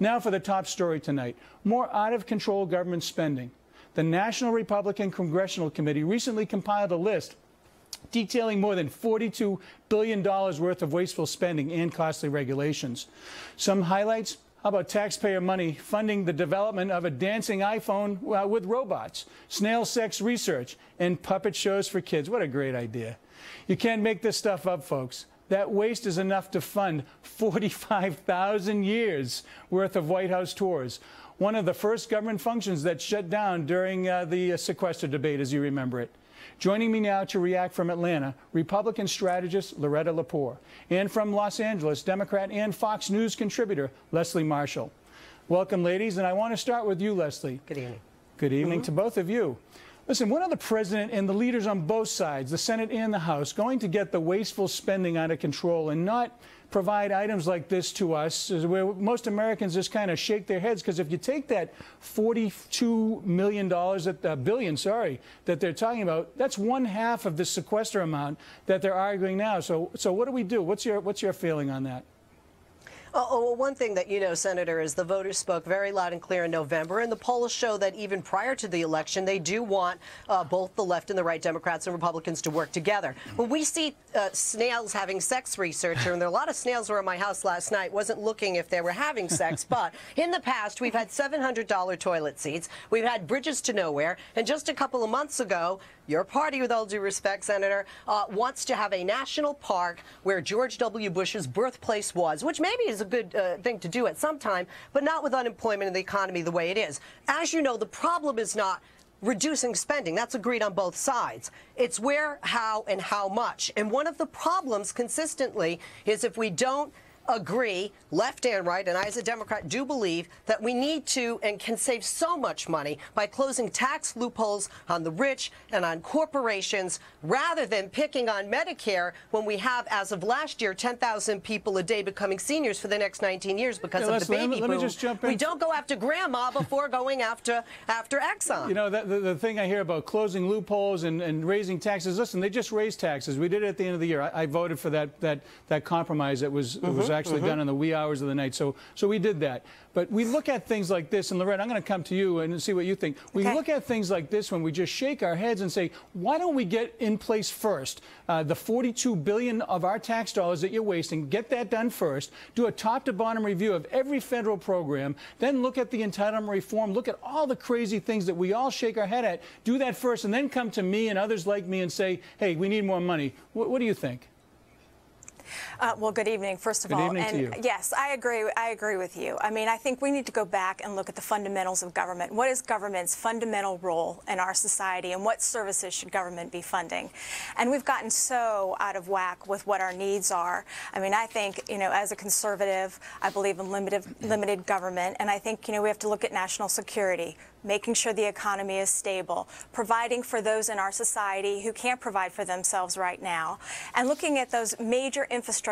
Now for the top story tonight. More out-of-control government spending. The National Republican Congressional Committee recently compiled a list detailing more than $42 billion worth of wasteful spending and costly regulations. Some highlights: how about taxpayer money funding the development of a dancing iPhone with robots, snail sex research, and puppet shows for kids? What a great idea. You can't make this stuff up, folks. That waste is enough to fund 45,000 years worth of White House tours. One of the first government functions that shut down during the sequester debate, as you remember it. Joining me now to react from Atlanta, Republican strategist Loretta Lepore, and from Los Angeles, Democrat and Fox News contributor Leslie Marshall. Welcome, ladies, and I want to start with you, Leslie. Good evening. Good evening to both of you. Listen, when are the president and the leaders on both sides, the Senate and the House, going to get the wasteful spending out of control and not provide items like this to us, where most Americans just kind of shake their heads? Because if you take that $42 million, that they're talking about, that's one half of the sequester amount that they're arguing now. So what do we do? What's your feeling on that? Well, one thing that you know, Senator, is the voters spoke very loud and clear in November, and the polls show that even prior to the election, they do want both the left and the right, Democrats and Republicans, to work together. When we see snails having sex research, and there are a lot of snails who were in my house last night, wasn't looking if they were having sex, but in the past, we've had $700 toilet seats, we've had bridges to nowhere, and just a couple of months ago, your party, with all due respect, Senator, wants to have a national park where George W. Bush's birthplace was, which maybe is a good thing to do at some time, but not with unemployment and the economy the way it is. As you know, the problem is not reducing spending. That's agreed on both sides. It's where, how, and how much. And one of the problems consistently is if we don't agree, left and right, and I as a Democrat do believe that we need to and can save so much money by closing tax loopholes on the rich and on corporations, rather than picking on Medicare when we have, as of last year, 10,000 people a day becoming seniors for the next 19 years because of the baby boom. Let me just jump in. We don't go after grandma before going after Exxon. You know, the thing I hear about closing loopholes and raising taxes, listen, they just raised taxes. We did it at the end of the year. I voted for that compromise that was actually done in the wee hours of the night. So we did that. But we look at things like this, and Loretta, I'm going to come to you and see what you think. We look at things like this when we just shake our heads and say, why don't we get in place first? The $42 billion of our tax dollars that you're wasting, get that done first. Do a top-to-bottom review of every federal program. Then look at the entitlement reform. Look at all the crazy things that we all shake our head at. Do that first, and then come to me and others like me and say, hey, we need more money. What do you think? Well, good evening, first of all. And yes, I agree with you. I mean, I think we need to go back and look at the fundamentals of government. What is government's fundamental role in our society, and what services should government be funding? And we've gotten so out of whack with what our needs are. I mean, I think, you know, as a conservative, I believe in limited government, and I think, you know, we have to look at national security, making sure the economy is stable, providing for those in our society who can't provide for themselves right now, and looking at those major infrastructure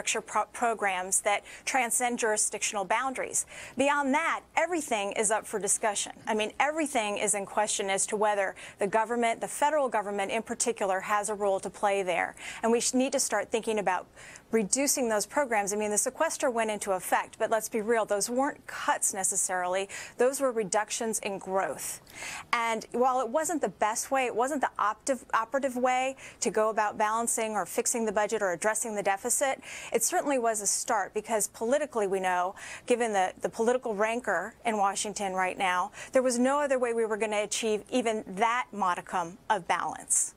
programs that transcend jurisdictional boundaries. Beyond that, everything is up for discussion. I mean, everything is in question as to whether the government, the federal government in particular, has a role to play there. And we need to start thinking about reducing those programs. I mean, the sequester went into effect, but let's be real, those weren't cuts necessarily. Those were reductions in growth. And while it wasn't the best way, it wasn't the operative way to go about balancing or fixing the budget or addressing the deficit, it certainly was a start, because politically we know, given the political rancor in Washington right now, there was no other way we were going to achieve even that modicum of balance.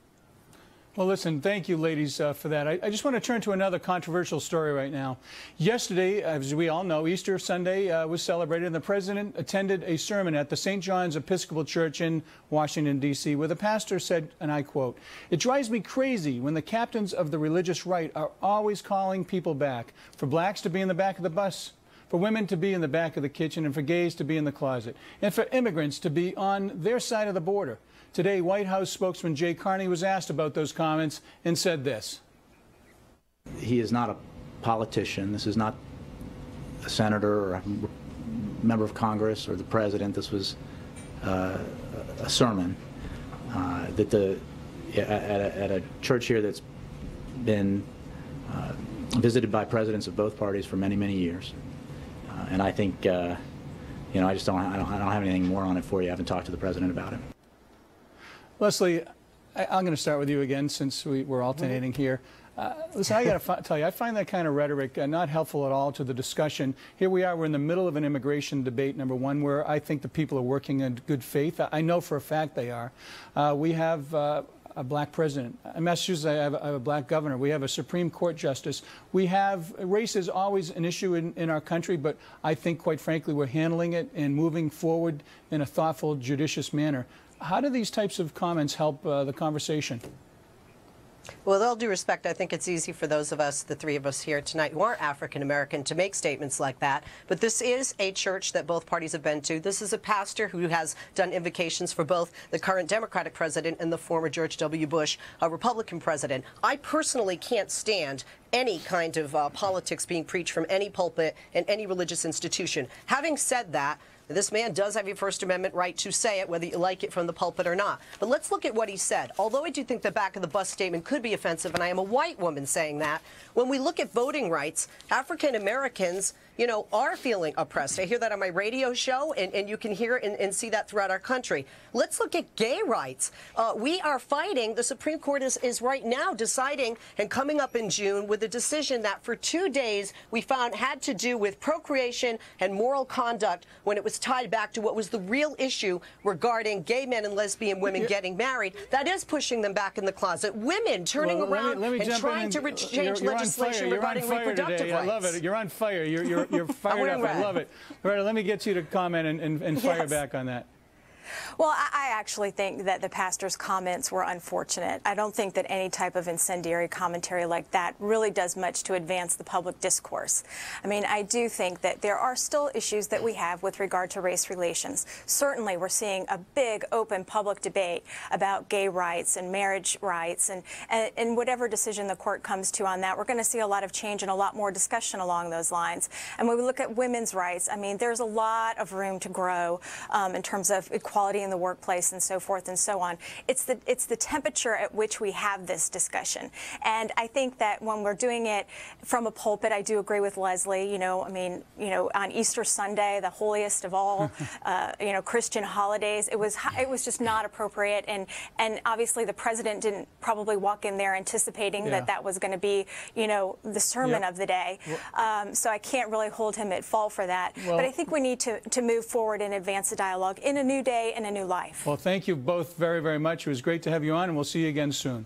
Well, listen, thank you, ladies, for that. I just want to turn to another controversial story right now. Yesterday, as we all know, Easter Sunday was celebrated, and the president attended a sermon at the St. John's Episcopal Church in Washington, D.C., where the pastor said, and I quote, "It drives me crazy when the captains of the religious right are always calling people back, for blacks to be in the back of the bus, for women to be in the back of the kitchen, and for gays to be in the closet, and for immigrants to be on their side of the border." Today, White House spokesman Jay Carney was asked about those comments and said this. He is not a politician. This is not a senator or a member of Congress or the president. This was a sermon at a church here that's been visited by presidents of both parties for many, many years. And I think you know, I don't have anything more on it for you. I haven't talked to the president about it. Leslie, I'm going to start with you again since we're alternating here. Listen, I got to tell you, I find that kind of rhetoric not helpful at all to the discussion. Here we are, we're in the middle of an immigration debate, number one, where I think the people are working in good faith. I know for a fact they are. We have a black president. In Massachusetts, I have a black governor. We have a Supreme Court justice. We have, race is always an issue in our country, but I think, quite frankly, we're handling it and moving forward in a thoughtful, judicious manner. How do these types of comments help the conversation? Well, with all due respect, I think it's easy for those of us, the three of us here tonight, who are African American, to make statements like that. But this is a church that both parties have been to. This is a pastor who has done invocations for both the current Democratic president and the former George W. Bush Republican president. I personally can't stand any kind of politics being preached from any pulpit in any religious institution. Having said that, this man does have a First Amendment right to say it, whether you like it from the pulpit or not. But let's look at what he said. Although I do think the back of the bus statement could be offensive, and I am a white woman saying that, when we look at voting rights, African Americans, you know, are feeling oppressed. I hear that on my radio show, and you can hear and see that throughout our country. Let's look at gay rights. We are fighting. The Supreme Court is right now deciding and coming up in June with a decision that for 2 days we found had to do with procreation and moral conduct when it was tied back to what was the real issue regarding gay men and lesbian women getting married. That is pushing them back in the closet. Women turning around and trying to change legislation regarding reproductive rights. I love it. You're on fire. You're fired up. I love it. Loretta, let me get you to comment and fire back on that. Well, I actually think that the pastor's comments were unfortunate. I don't think that any type of incendiary commentary like that really does much to advance the public discourse. I mean, I do think that there are still issues that we have with regard to race relations. Certainly, we're seeing a big, open public debate about gay rights and marriage rights, and whatever decision the court comes to on that, we're going to see a lot of change and a lot more discussion along those lines. And when we look at women's rights, I mean, there's a lot of room to grow in terms of equality in the workplace and so forth and so on. It's the temperature at which we have this discussion. And I think that when we're doing it from a pulpit, I do agree with Leslie. You know, I mean, you know, on Easter Sunday, the holiest of all, you know, Christian holidays, it was just not appropriate. And obviously the president didn't probably walk in there anticipating that that was going to be, you know, the sermon of the day. So I can't really hold him at fault for that. Well, but I think we need to move forward and advance the dialogue in a new day and a new life. Well, thank you both very, very much. It was great to have you on, and we'll see you again soon.